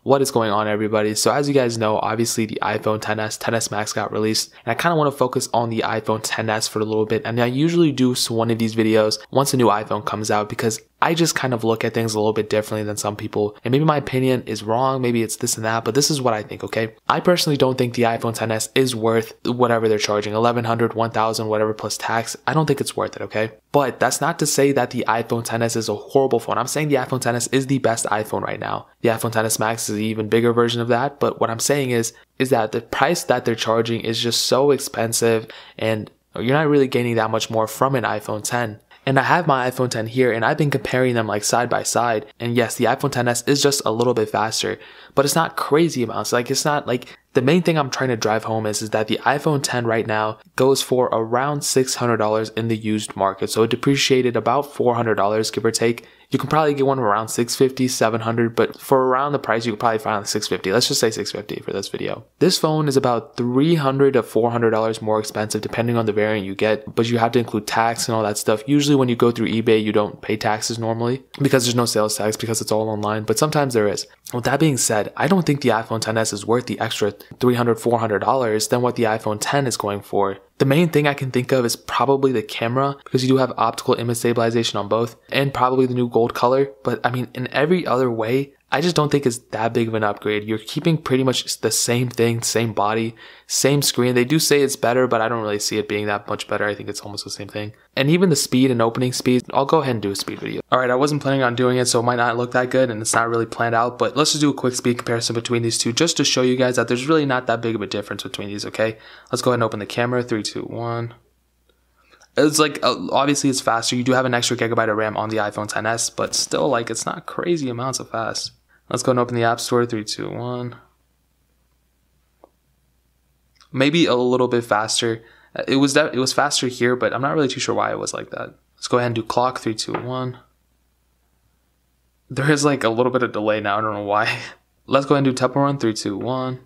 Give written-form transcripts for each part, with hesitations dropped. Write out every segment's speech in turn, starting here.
What is going on, everybody? So as you guys know, obviously the iPhone XS, XS Max got released, and I kind of want to focus on the iPhone XS for a little bit. And I usually do one of these videos once a new iPhone comes out because I just kind of look at things a little bit differently than some people. And maybe my opinion is wrong, maybe it's this and that, but this is what I think, okay? I personally don't think the iPhone XS is worth whatever they're charging, $1,100, $1,000, whatever plus tax. I don't think it's worth it, okay? But that's not to say that the iPhone XS is a horrible phone. I'm saying the iPhone XS is the best iPhone right now. The iPhone XS Max is an even bigger version of that, but what I'm saying is that the price that they're charging is just so expensive and you're not really gaining that much more from an iPhone X. And I have my iPhone X here and I've been comparing them like side by side. And yes, the iPhone XS is just a little bit faster, but it's not crazy amounts. Like it's not like the main thing I'm trying to drive home is that the iPhone X right now goes for around $600 in the used market. So it depreciated about $400, give or take. You can probably get one around $650, $700, but for around the price, you could probably find on $650. Let's just say $650 for this video. This phone is about $300 to $400 more expensive depending on the variant you get, but you have to include tax and all that stuff. Usually when you go through eBay, you don't pay taxes normally because there's no sales tax because it's all online, but sometimes there is. With that being said, I don't think the iPhone XS is worth the extra $300, $400 than what the iPhone X is going for. The main thing I can think of is probably the camera because you do have optical image stabilization on both and probably the new gold color. But I mean, in every other way, I just don't think it's that big of an upgrade. You're keeping pretty much the same thing, same body, same screen. They do say it's better, but I don't really see it being that much better. I think it's almost the same thing. And even the speed and opening speed, I'll go ahead and do a speed video. All right, I wasn't planning on doing it, so it might not look that good and it's not really planned out, but let's just do a quick speed comparison between these two just to show you guys that there's really not that big of a difference between these, okay? Let's go ahead and open the camera. 3, 2, 1. It's like, obviously it's faster. You do have an extra gigabyte of RAM on the iPhone XS, but still, like, it's not crazy amounts of fast. Let's go and open the App Store. 3, 2, 1. Maybe a little bit faster. It was faster here, but I'm not really too sure why it was like that. Let's go ahead and do clock. 3, 2, 1. There is like a little bit of delay now. I don't know why. Let's go ahead and do Temple Run. 3, 2, 1.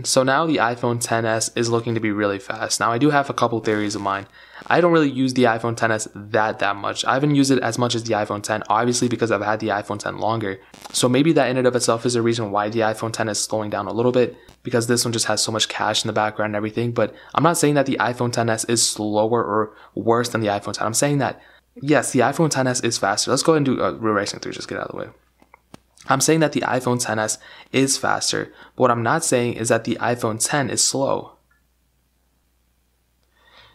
So now the iPhone XS is looking to be really fast. Now I do have a couple theories of mine. I don't really use the iPhone XS that much. I haven't used it as much as the iPhone X, obviously because I've had the iPhone X longer. So maybe that in and of itself is a reason why the iPhone X is slowing down a little bit because this one just has so much cache in the background and everything. But I'm not saying that the iPhone XS is slower or worse than the iPhone X. I'm saying that, yes, the iPhone XS is faster. Let's go ahead and do real racing through, just get out of the way. I'm saying that the iPhone XS is faster, but what I'm not saying is that the iPhone X is slow.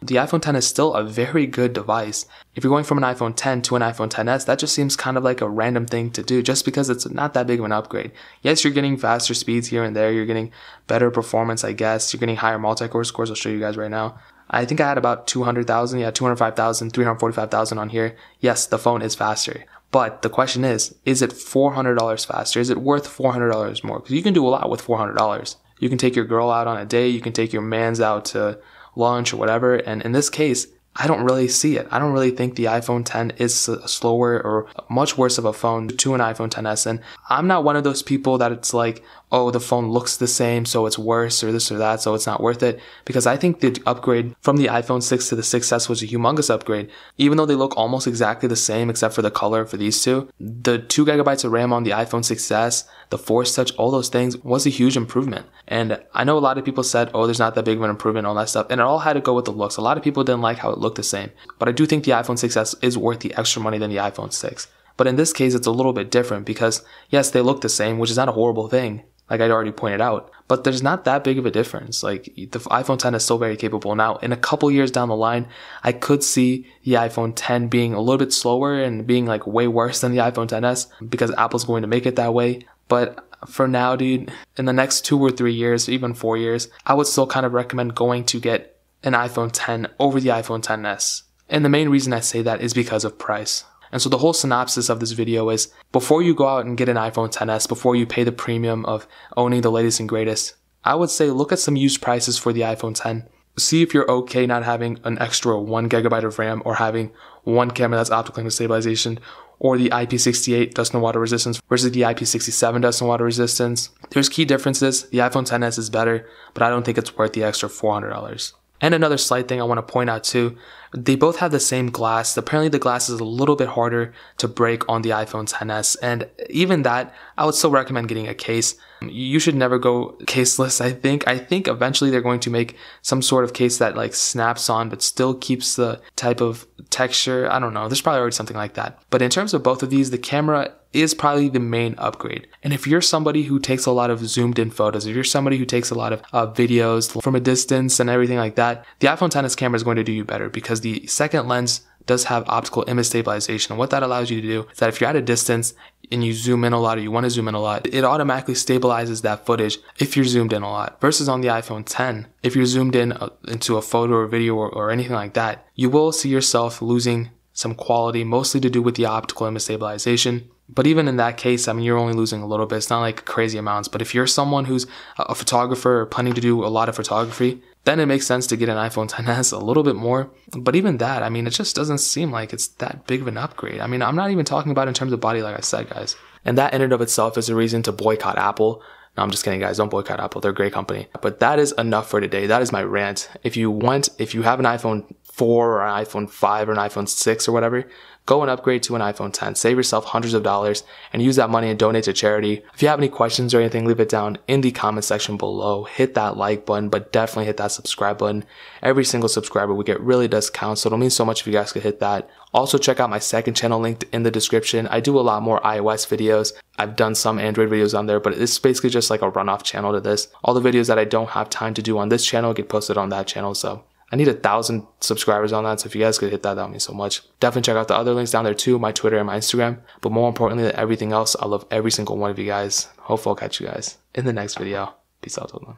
The iPhone X is still a very good device. If you're going from an iPhone X to an iPhone XS, that just seems kind of like a random thing to do just because it's not that big of an upgrade. Yes, you're getting faster speeds here and there. You're getting better performance, I guess. You're getting higher multi-core scores. I'll show you guys right now. I think I had about 200,000, 205,000, 345,000 on here. Yes, the phone is faster. But the question is it $400 faster? Is it worth $400 more? Because you can do a lot with $400. You can take your girl out on a date. You can take your mans out to lunch or whatever. And in this case, I don't really see it. I don't really think the iPhone X is slower or much worse of a phone to an iPhone XS. And I'm not one of those people that it's like, oh, the phone looks the same, so it's worse or this or that, so it's not worth it. Because I think the upgrade from the iPhone 6 to the 6S was a humongous upgrade. Even though they look almost exactly the same except for the color for these two, the 2 gigabytes of RAM on the iPhone 6S, the Force Touch, all those things was a huge improvement. And I know a lot of people said, oh, there's not that big of an improvement, all that stuff. And it all had to go with the looks. A lot of people didn't like how it looked the same. But I do think the iPhone 6S is worth the extra money than the iPhone 6. But in this case, it's a little bit different because, yes, they look the same, which is not a horrible thing, like I already pointed out. But there's not that big of a difference. Like, the iPhone X is still very capable. Now, in a couple years down the line, I could see the iPhone X being a little bit slower and being like way worse than the iPhone XS because Apple's going to make it that way. But for now, dude, in the next 2 or 3 years, even 4 years, I would still kind of recommend going to get an iPhone X over the iPhone XS. And the main reason I say that is because of price. And so the whole synopsis of this video is, before you go out and get an iPhone XS, before you pay the premium of owning the latest and greatest, I would say look at some used prices for the iPhone X. See if you're okay not having an extra 1 gigabyte of RAM or having one camera that's optical image stabilization, or the IP68 dust and water resistance versus the IP67 dust and water resistance. There's key differences. The iPhone XS is better, but I don't think it's worth the extra $400. And another slight thing I want to point out too, They both have the same glass. Apparently the glass is a little bit harder to break on the iPhone XS, and even that, I would still recommend getting a case. You should never go caseless, I think. I think eventually they're going to make some sort of case that like snaps on but still keeps the type of texture. I don't know. There's probably already something like that. But in terms of both of these, the camera is probably the main upgrade. And if you're somebody who takes a lot of zoomed in photos, if you're somebody who takes a lot of videos from a distance and everything like that, the iPhone XS camera is going to do you better because the second lens does have optical image stabilization. And what that allows you to do is that if you're at a distance and you zoom in a lot or you want to zoom in a lot, it automatically stabilizes that footage if you're zoomed in a lot. Versus on the iPhone X, if you're zoomed in into a photo or video or anything like that, you will see yourself losing some quality, mostly to do with the optical image stabilization. But even in that case, I mean, you're only losing a little bit. It's not like crazy amounts. But if you're someone who's a photographer or planning to do a lot of photography, then it makes sense to get an iPhone XS a little bit more. But even that, I mean, it just doesn't seem like it's that big of an upgrade. I mean, I'm not even talking about in terms of body, like I said, guys. And that in and of itself is a reason to boycott Apple. No, I'm just kidding, guys. Don't boycott Apple. They're a great company. But that is enough for today. That is my rant. If you have an iPhone 4 or an iPhone 5 or an iPhone 6 or whatever, go and upgrade to an iPhone X. Save yourself hundreds of dollars and use that money and donate to charity. If you have any questions or anything, leave it down in the comment section below. Hit that like button, but definitely hit that subscribe button. Every single subscriber we get really does count, so it'll mean so much if you guys could hit that. Also, check out my second channel linked in the description. I do a lot more iOS videos. I've done some Android videos on there, but it's basically just like a runoff channel to this. All the videos that I don't have time to do on this channel get posted on that channel, so I need 1,000 subscribers on that, so if you guys could hit that, that would mean so much. Definitely check out the other links down there too, my Twitter and my Instagram. But more importantly than everything else, I love every single one of you guys. Hopefully I'll catch you guys in the next video. Peace out, till then.